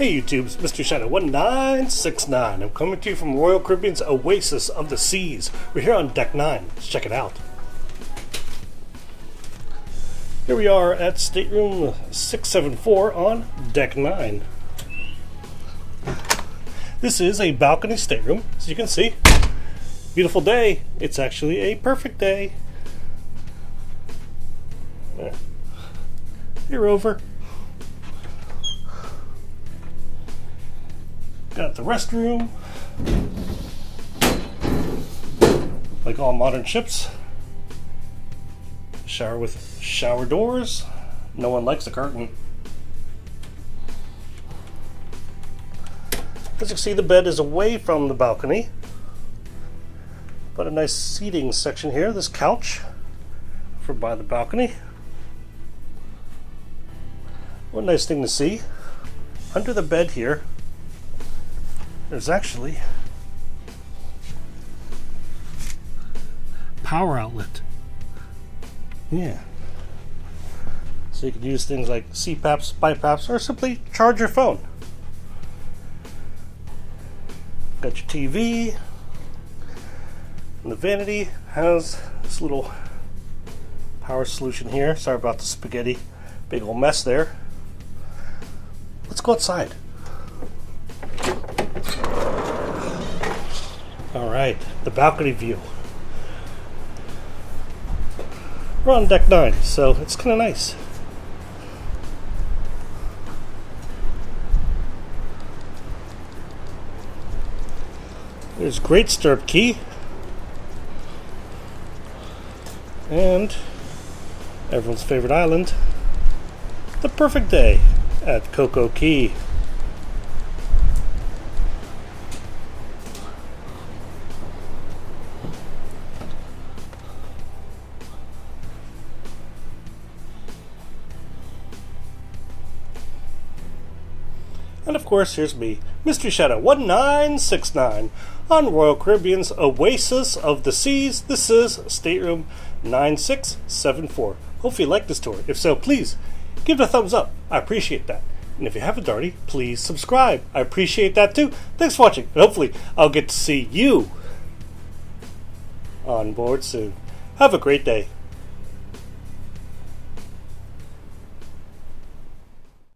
Hey YouTubes, Mr. Shadow 1969. I'm coming to you from Royal Caribbean's Oasis of the Seas. We're here on Deck 9. Let's check it out. Here we are at Stateroom 674 on Deck 9. This is a balcony stateroom, as you can see. Beautiful day. It's actually a perfect day. Hey Rover. Got the restroom, like all modern ships. Shower with shower doors. No one likes a curtain. As you can see, the bed is away from the balcony, but a nice seating section here. This couch for by the balcony. One nice thing to see, under the bed here, there's actually power outlet. Yeah. So you can use things like CPAPs, BiPAPs, or simply charge your phone. Got your TV. And the vanity has this little power solution here. Sorry about the spaghetti. Big old mess there. Let's go outside. Alright, the balcony view. We're on Deck 9, so it's kind of nice. There's great stirrup key. And everyone's favorite island, the perfect day at Coco Key. And of course, here's me, Mystery Shadow 1969, on Royal Caribbean's Oasis of the Seas. This is Stateroom 9674. Hopefully you like this tour. If so, please give it a thumbs up. I appreciate that. And if you haven't already, please subscribe. I appreciate that too. Thanks for watching, and hopefully I'll get to see you on board soon. Have a great day.